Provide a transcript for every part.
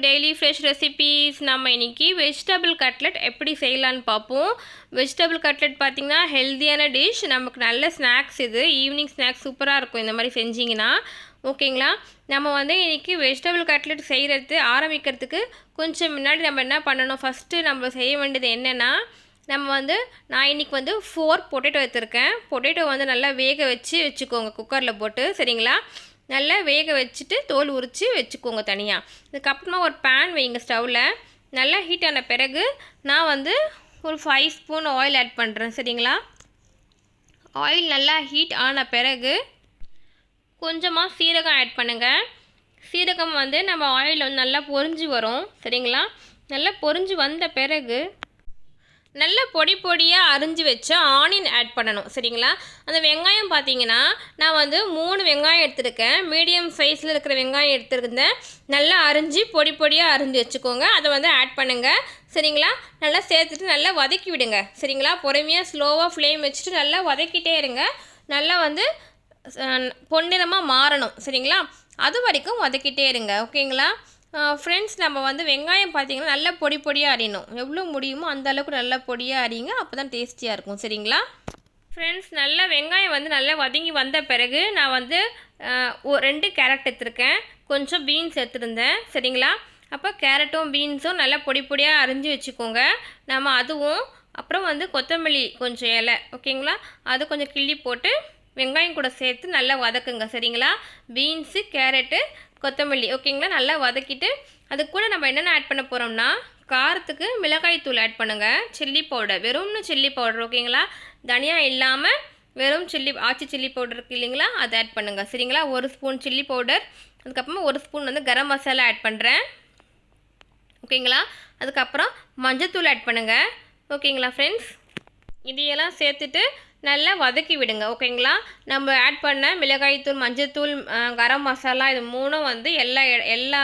Daily fresh recipes. நம்ம இன்றைக்கி vegetable cutlet எப்படி செய்யலான்னு பார்ப்போம். வெஜிடபிள் கட்லெட் பார்த்திங்கன்னா ஹெல்த்தியான டிஷ், நமக்கு நல்ல ஸ்நாக்ஸ். இது ஈவினிங் ஸ்நாக்ஸ் சூப்பராக இருக்கும் இந்த மாதிரி செஞ்சிங்கன்னா. ஓகேங்களா, நம்ம இன்றைக்கி வெஜிடபிள் கட்லெட் செய்கிறது ஆரம்பிக்கிறதுக்கு கொஞ்சம் முன்னாடி நம்ம என்ன பண்ணணும், ஃபஸ்ட்டு நம்ம செய்ய வேண்டியது என்னென்னா, நம்ம நான் இன்றைக்கி 4 பொட்டேட்டோ எடுத்துருக்கேன். பொட்டேட்டோ நல்லா வேக வச்சுக்கோங்க குக்கரில் போட்டு. சரிங்களா, நல்லா வேக வச்சுட்டு தோல் உரித்து வச்சுக்கோங்க தனியாக. இதுக்கப்புறமா ஒரு பேன் வைங்க ஸ்டவ்வில். நல்லா ஹீட் ஆன பிறகு நான் ஒரு 5 ஸ்பூன் ஆயில் ஆட் பண்ணுறேன். சரிங்களா, ஆயில் நல்லா ஹீட் ஆன பிறகு கொஞ்சமாக சீரகம் ஆட் பண்ணுங்கள். சீரகம் நம்ம ஆயில் நல்லா பொரிஞ்சு வரும். சரிங்களா, நல்லா பொரிஞ்சு வந்த பிறகு நல்ல பொடி பொடியாக அரிஞ்சு வச்ச ஆனியன் ஆட் பண்ணணும். சரிங்களா, அந்த வெங்காயம் பார்த்தீங்கன்னா நான் 3 வெங்காயம் எடுத்துருக்கேன். மீடியம் சைஸில் இருக்கிற வெங்காயம் எடுத்துருந்தேன். நல்லா அரிஞ்சு பொடி பொடியாக அரிஞ்சு வச்சுக்கோங்க. அதை ஆட் பண்ணுங்கள். சரிங்களா, நல்லா சேர்த்துட்டு நல்லா வதக்கி விடுங்க. சரிங்களா, பொறுமையாக ஸ்லோவாக ஃப்ளேம் வச்சுட்டு நல்லா வதக்கிட்டே இருங்க. நல்லா பொன்னிறமாக மாறணும். சரிங்களா, அது வரைக்கும் வதக்கிட்டே இருங்க. ஓகேங்களா ஃப்ரெண்ட்ஸ், நம்ம வெங்காயம் பார்த்திங்கன்னா நல்லா பொடி பொடியாக அரியணும். எவ்வளோ முடியுமோ அந்த அளவுக்கு நல்லா பொடியாக அரியுங்க. அப்போ தான் டேஸ்டியாக இருக்கும். சரிங்களா ஃப்ரெண்ட்ஸ், நல்லா வெங்காயம் நல்லா வதங்கி வந்த பிறகு நான் 2 கேரட் எடுத்துருக்கேன். கொஞ்சம் பீன்ஸ் எடுத்துருந்தேன். சரிங்களா, அப்போ கேரட்டும் பீன்ஸும் நல்லா பொடி பொடியாக அரிஞ்சு வச்சுக்கோங்க. நம்ம அதுவும் அப்புறம் கொத்தமல்லி கொஞ்சம் இலை. ஓகேங்களா, அது கொஞ்சம் கிள்ளி போட்டு வெங்காயம் கூட சேர்த்து நல்லா வதக்குங்க. சரிங்களா, பீன்ஸு கேரட்டு கொத்தமல்லி ஓகேங்களா, நல்லா வதக்கிட்டு அது கூட நம்ம என்னென்ன ஆட் பண்ண போகிறோம்னா, காரத்துக்கு மிளகாய் தூள் ஆட் பண்ணுங்கள். சில்லி பவுடர், வெறும் சில்லி பவுடர். ஓகேங்களா, தனியா இல்லாமல் வெறும் ஆச்சி சில்லி பவுடர் இருக்குது இல்லைங்களா, அதை ஆட் பண்ணுங்கள். சரிங்களா, 1 ஸ்பூன் சில்லி பவுடர். அதுக்கப்புறமா 1 ஸ்பூன் கரம் மசாலா ஆட் பண்ணுறேன். ஓகேங்களா, அதுக்கப்புறம் மஞ்சத்தூள் ஆட் பண்ணுங்கள். ஓகேங்களா ஃப்ரெண்ட்ஸ், இதையெல்லாம் சேர்த்துட்டு நல்லா வதக்கி விடுங்க. ஓகேங்களா, நம்ம ஆட் பண்ண மிளகாய்த்தூள், மஞ்சத்தூள், கரம் மசாலா இது 3ம் எல்லா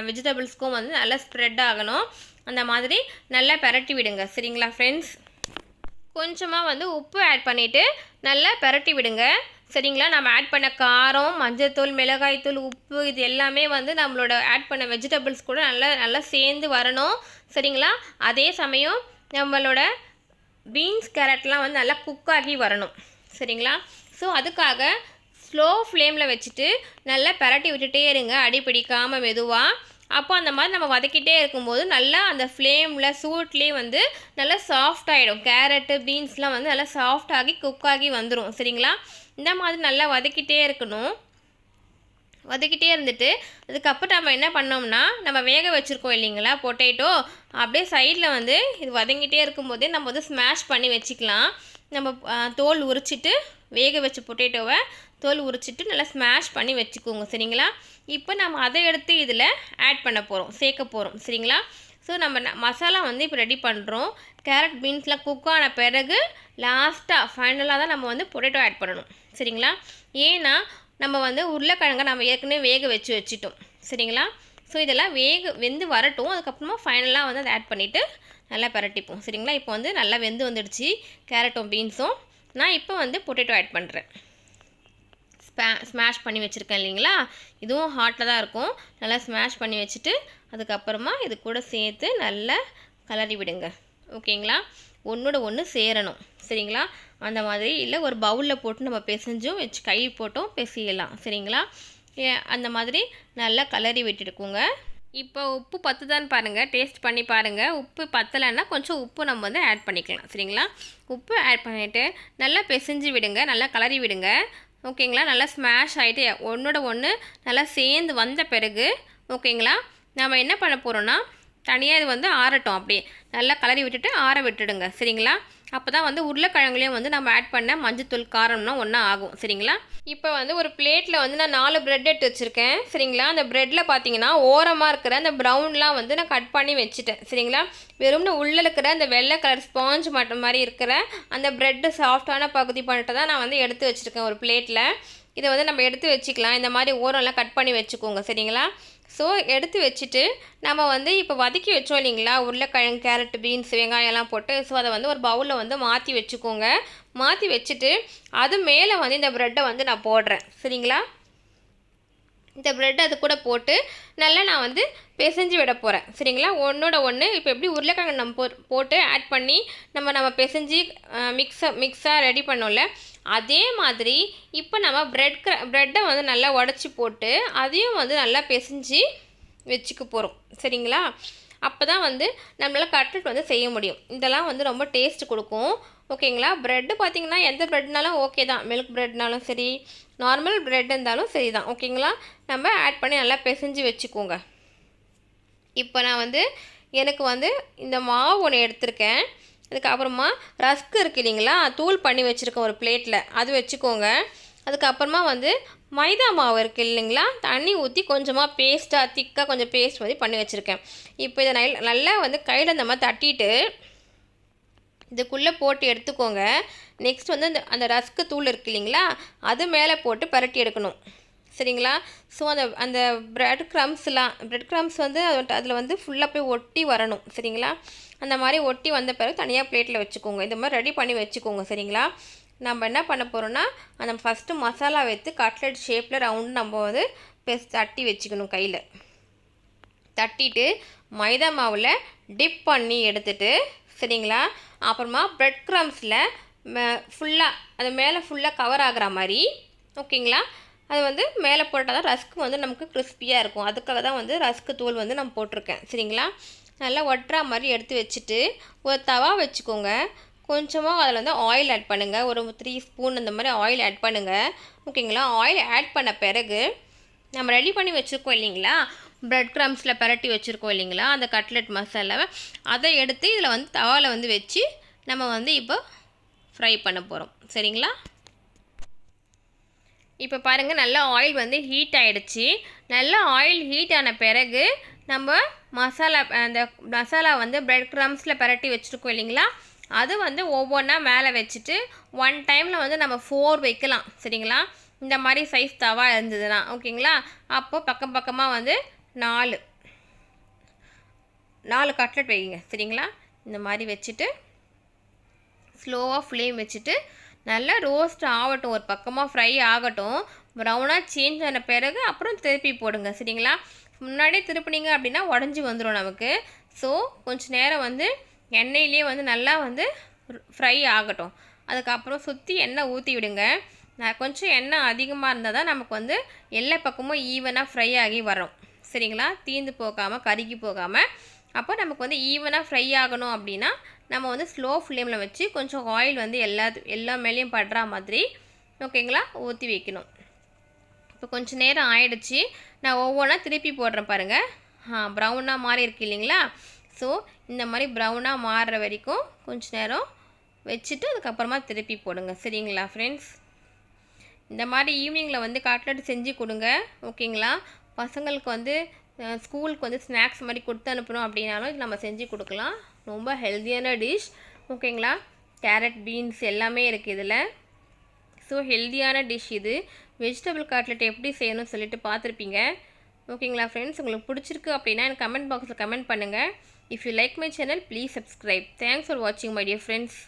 வெஜிடபிள்ஸ்க்கும் நல்லா ஸ்ப்ரெட் ஆகணும். அந்த மாதிரி நல்லா பரட்டி விடுங்க. சரிங்களா ஃப்ரெண்ட்ஸ், கொஞ்சமாக உப்பு ஆட் பண்ணிவிட்டு நல்லா பரட்டி விடுங்க. சரிங்களா, நம்ம ஆட் பண்ண காரம், மஞ்சத்தூள், மிளகாய்த்தூள், உப்பு இது எல்லாமே நம்மளோட ஆட் பண்ண வெஜிடபிள்ஸ் கூட நல்லா சேர்ந்து வரணும். சரிங்களா, அதே சமயம் நம்மளோட பீன்ஸ் கேரட்லாம் நல்லா குக்காகி வரணும். சரிங்களா, ஸோ அதுக்காக ஸ்லோ ஃப்ளேமில் வச்சுட்டு நல்லா பரட்டி விட்டுட்டே இருங்க, அடி பிடிக்காமல் மெதுவாக. அப்போ அந்த மாதிரி நம்ம வதக்கிட்டே இருக்கும்போது நல்லா அந்த ஃப்ளேமில் சூட்லேயே நல்லா சாஃப்ட் ஆகிடும். கேரட்டு பீன்ஸ்லாம் நல்லா சாஃப்டாகி குக்காகி வந்துடும். சரிங்களா, இந்த மாதிரி நல்லா வதக்கிட்டே இருக்கணும். வதக்கிட்டே இருந்துட்டு அதுக்கப்புறம் நம்ம என்ன பண்ணோம்னா, நம்ம வேக வச்சுருக்கோம் இல்லைங்களா பொட்டேட்டோ, அப்படியே சைடில் இது வதங்கிட்டே இருக்கும்போதே நம்ம ஸ்மாஷ் பண்ணி வச்சுக்கலாம். நம்ம தோல் உரிச்சிட்டு வேக வச்ச பொட்டேட்டோவை தோல் உரிச்சிட்டு நல்லா ஸ்மாஷ் பண்ணி வச்சுக்கோங்க. சரிங்களா, இப்போ நம்ம அதை எடுத்து இதில் ஆட் பண்ண போகிறோம், சேர்க்க போகிறோம். சரிங்களா, ஸோ நம்ம மசாலா இப்போ ரெடி பண்ணுறோம். கேரட் பீன்ஸ்லாம் குக் ஆன பிறகு லாஸ்ட்டாக ஃபைனலாக தான் நம்ம பொட்டேட்டோ ஆட் பண்ணணும். சரிங்களா, ஏன்னா நம்ம உருளைக்கிழங்கை நம்ம ஏற்கனவே வேக வச்சுட்டோம். சரிங்களா, ஸோ இதெல்லாம் வெந்து வரட்டும். அதுக்கப்புறமா ஃபைனலாக அதை ஆட் பண்ணிவிட்டு நல்லா பரட்டிப்போம். சரிங்களா, இப்போ நல்லா வெந்து வந்துடுச்சு கேரட்டும் பீன்ஸும். நான் இப்போ பொட்டேட்டோ ஆட் பண்ணுறேன். ஸ்மாஷ் பண்ணி வச்சுருக்கேன் இல்லைங்களா, இதுவும் ஹாட்டில் தான் இருக்கும். நல்லா ஸ்மாஷ் பண்ணி வச்சுட்டு அதுக்கப்புறமா இது கூட சேர்த்து நல்லா கலரி விடுங்க. ஓகேங்களா, ஒன்றோட ஒன்று சேரணும். சரிங்களா, அந்த மாதிரி இல்லை ஒரு பவுலில் போட்டு நம்ம பிசைஞ்சும் வச்சு கை போட்டும் பிசையலாம். சரிங்களா, அந்த மாதிரி நல்லா கலரி விட்டுருக்குங்க. இப்போ உப்பு பத்துதான்னு பாருங்கள், டேஸ்ட் பண்ணி பாருங்கள். உப்பு பத்தலைன்னா கொஞ்சம் உப்பு நம்ம ஆட் பண்ணிக்கலாம். சரிங்களா, உப்பு ஆட் பண்ணிவிட்டு நல்லா பிசைஞ்சு விடுங்க, நல்லா கலரி விடுங்க. ஓகேங்களா, நல்லா ஸ்மாஷ் ஆகிட்டு ஒன்றோட ஒன்று நல்லா சேர்ந்து வந்த பிறகு ஓகேங்களா, நம்ம என்ன பண்ண போகிறோன்னா, தனியாக இது ஆறட்டும். அப்படியே நல்லா கலரி விட்டுட்டு ஆற விட்டுடுங்க. சரிங்களா, அப்போ தான் உருளைக்கிழங்குலையும் நம்ம ஆட் பண்ண மஞ்சத்தூள் காரம்னா ஒன்றா ஆகும். சரிங்களா, இப்போ ஒரு பிளேட்டில் நான் 4 ப்ரெட் எடுத்து வச்சுருக்கேன். சரிங்களா, அந்த ப்ரெட்டில் பார்த்தீங்கன்னா ஓரமாக இருக்கிற அந்த ப்ரௌன்லாம் நான் கட் பண்ணி வச்சுட்டேன். சரிங்களா, வெறும்னு உள்ளே இருக்கிற அந்த வெள்ளை கலர் ஸ்பாஞ்ச் மட்டும் மாதிரி இருக்கிற அந்த ப்ரெட்டு சாஃப்டான பகுதி பண்ணிட்டு தான் நான் எடுத்து வச்சுருக்கேன் ஒரு பிளேட்டில். இதை நம்ம எடுத்து வச்சுக்கலாம். இந்த மாதிரி ஓரம்லாம் கட் பண்ணி வச்சுக்கோங்க. சரிங்களா, ஸோ எடுத்து வச்சுட்டு நம்ம இப்போ வதக்கி வச்சோம் இல்லைங்களா, உருளைக்கிழங்கு, கேரட், பீன்ஸ், வெங்காயம்லாம் போட்டு. ஸோ அதை ஒரு பவுலில் மாற்றி வச்சுக்கோங்க. மாற்றி வச்சுட்டு அது மேலே இந்த ப்ரெட்டை நான் போடுறேன். சரிங்களா, இந்த ப்ரெட் அது கூட போட்டு நல்லா நான் வந்து பிசைஞ்சு விட போகிறேன். சரிங்களா? ஒன்றோட ஒன்று இப்போ எப்படி உருளைக்கிழங்கு நம்ம போட்டு ஆட் பண்ணி நம்ம பிசைஞ்சு மிக்ஸாக ரெடி பண்ணோம்ல, அதே மாதிரி இப்போ நம்ம ப்ரெட்டை வந்து நல்லா உடச்சி போட்டு அதையும் வந்து நல்லா பிசைஞ்சு வச்சுக்க போகிறோம். சரிங்களா? அப்போ தான் வந்து நம்மளால் கட்லெட் வந்து செய்ய முடியும். இதெல்லாம் வந்து ரொம்ப டேஸ்ட் கொடுக்கும். ஓகேங்களா? ப்ரெட்டு பார்த்திங்கன்னா எந்த ப்ரெட்னாலும் ஓகே தான். மில்க் ப்ரெட்னாலும் சரி, நார்மல் ப்ரெட் இருந்தாலும் சரி தான். ஓகேங்களா? நம்ம ஆட் பண்ணி நல்லா பிசைஞ்சு வச்சுக்கோங்க. இப்போ நான் வந்து எனக்கு வந்து இந்த மாவு ஒன்று எடுத்திருக்கேன். அதுக்கப்புறமா ரஸ்க் இருக்குது இல்லைங்களா, தூள் பண்ணி வச்சுருக்கேன் ஒரு பிளேட்டில், அது வச்சுக்கோங்க. அதுக்கப்புறமா வந்து மைதா மாவு இருக்குது இல்லைங்களா, தண்ணி ஊற்றி கொஞ்சமாக பேஸ்ட்டாக திக்காக கொஞ்சம் பேஸ்ட் மாதிரி பண்ணி வச்சுருக்கேன். இப்போ இதை நல்லா வந்து கையில் இந்த மாதிரி தட்டிட்டு இதுக்குள்ளே போட்டு எடுத்துக்கோங்க. நெக்ஸ்ட் வந்து அந்த ரஸ்க்கு தூள் இருக்குது இல்லைங்களா, அது மேலே போட்டு பரட்டி எடுக்கணும். சரிங்களா? ஸோ அந்த ப்ரெட் க்ரம்ஸ் வந்து அதில் வந்து ஃபுல்லாக போய் ஒட்டி வரணும். சரிங்களா? அந்த மாதிரி ஒட்டி வந்த பிறகு தனியாக பிளேட்டில் வச்சுக்கோங்க. இந்த மாதிரி ரெடி பண்ணி வச்சுக்கோங்க. சரிங்களா? நம்ம என்ன பண்ண போகிறோன்னா, அந்த ஃபஸ்ட்டு மசாலா வைத்து கட்லெட் ஷேப்பில் ரவுண்டு நம்ம வந்து தட்டி வச்சுக்கணும். கையில் தட்டிட்டு மைதா மாவில் டிப் பண்ணி எடுத்துட்டு, சரிங்களா, அப்புறமா ப்ரெட் க்ரம்ஸில் ஃபுல்லாக அது மேலே ஃபுல்லாக கவர் ஆகிற மாதிரி, ஓகேங்களா, அது வந்து மேலே போட்டால் தான் ரஸ்க்கு வந்து நமக்கு கிறிஸ்பியாக இருக்கும். அதுக்காக தான் வந்து ரஸ்க்கு தூள் வந்து நான் போட்டிருக்கேன். சரிங்களா? நல்லா ஒட்டுற மாதிரி எடுத்து வச்சுட்டு ஒரு தவா வச்சுக்கோங்க. கொஞ்சமாக அதில் வந்து ஆயில் ஆட் பண்ணுங்கள். ஒரு 3 ஸ்பூன் அந்த மாதிரி ஆயில் ஆட் பண்ணுங்கள். ஓகேங்களா? ஆயில் ஆட் பண்ண பிறகு நம்ம ரெடி பண்ணி வச்சுருக்கோம் இல்லைங்களா, ப்ரெட் க்ரம்ஸில் பரட்டி வச்சுருக்கோம் இல்லைங்களா, அந்த கட்லெட் மசாலாவை அதை எடுத்து இதில் வந்து தவாவில் வந்து வச்சு நம்ம வந்து இப்போ ஃப்ரை பண்ண போகிறோம். சரிங்களா? இப்போ பாருங்கள், நல்லா ஆயில் வந்து ஹீட் ஆகிடுச்சு. நல்லா ஆயில் ஹீட் ஆன பிறகு நம்ம அந்த மசாலா வந்து ப்ரெட் க்ரம்ஸில் பரட்டி வச்சுருக்கோம் இல்லைங்களா, அது வந்து ஒவ்வொன்றா மேலே வச்சுட்டு 1 டைமில் வந்து நம்ம 4 வைக்கலாம். சரிங்களா? இந்த மாதிரி சைஸ் தவா இருந்ததுன்னா, ஓகேங்களா, அப்போ பக்கம் பக்கமாக வந்து 4 கட்லெட் வைங்க. சரிங்களா? இந்த மாதிரி வச்சுட்டு ஸ்லோவாக ஃப்ளேம் வச்சுட்டு நல்லா ரோஸ்ட் ஆகட்டும், ஒரு பக்கமாக ஃப்ரை ஆகட்டும், ப்ரௌனாக சேஞ்ச் ஆன பிறகு அப்புறம் திருப்பி போடுங்க. சரிங்களா? முன்னாடியே திருப்பினீங்க அப்படின்னா உடஞ்சி வந்துடும் நமக்கு. ஸோ கொஞ்சம் நேரம் வந்து எண்ணெயிலே வந்து நல்லா வந்து ஃப்ரை ஆகட்டும். அதுக்கப்புறம் சுற்றி எண்ணெய் ஊற்றி விடுங்க. கொஞ்சம் எண்ணெய் அதிகமாக இருந்தால் தான் நமக்கு வந்து எல்லா பக்கமும் ஈவனாக ஃப்ரை ஆகி வரும். சரிங்களா? தீந்து போகாமல் கருகி போகாமல். அப்போ நமக்கு வந்து ஈவனாக ஃப்ரை ஆகணும் அப்படின்னா நம்ம வந்து ஸ்லோ ஃப்ளேமில் வச்சு கொஞ்சம் ஆயில் வந்து எல்லா மேலேயும் படுற மாதிரி, ஓகேங்களா, ஊற்றி வைக்கணும். இப்போ கொஞ்சம் நேரம் ஆயிடுச்சு. நான் ஒவ்வொன்றா திருப்பி போடுறேன் பாருங்கள். ப்ரௌனாக மாறி இருக்கு இல்லைங்களா, ஸோ இந்த மாதிரி ப்ரௌனாக மாறுற வரைக்கும் கொஞ்சம் நேரம் வச்சுட்டு அதுக்கப்புறமா திருப்பி போடுங்க. சரிங்களா ஃப்ரெண்ட்ஸ்? இந்த மாதிரி ஈவினிங்கில் வந்து கட்லெட் செஞ்சு கொடுங்க. ஓகேங்களா? பசங்களுக்கு வந்து ஸ்கூலுக்கு வந்து ஸ்நாக்ஸ் மாதிரி கொடுத்து அனுப்பணும் அப்படின்னாலும் இது நம்ம செஞ்சு கொடுக்கலாம். ரொம்ப ஹெல்த்தியான டிஷ். ஓகேங்களா? கேரட், பீன்ஸ் எல்லாமே இருக்குது இதில். ஸோ ஹெல்த்தியான டிஷ் இது. வெஜிடபிள் கட்லெட் எப்படி செய்யணும்னு சொல்லிட்டு பார்த்துருப்பீங்க. ஓகேங்களா ஃப்ரெண்ட்ஸ்? உங்களுக்கு பிடிச்சிருக்கு அப்படின்னா எனக்கு கமெண்ட் பாக்ஸில் கமெண்ட் பண்ணுங்கள். If you like my channel please subscribe. Thanks for வாட்சிங் மை டியர் ஃப்ரெண்ட்ஸ்.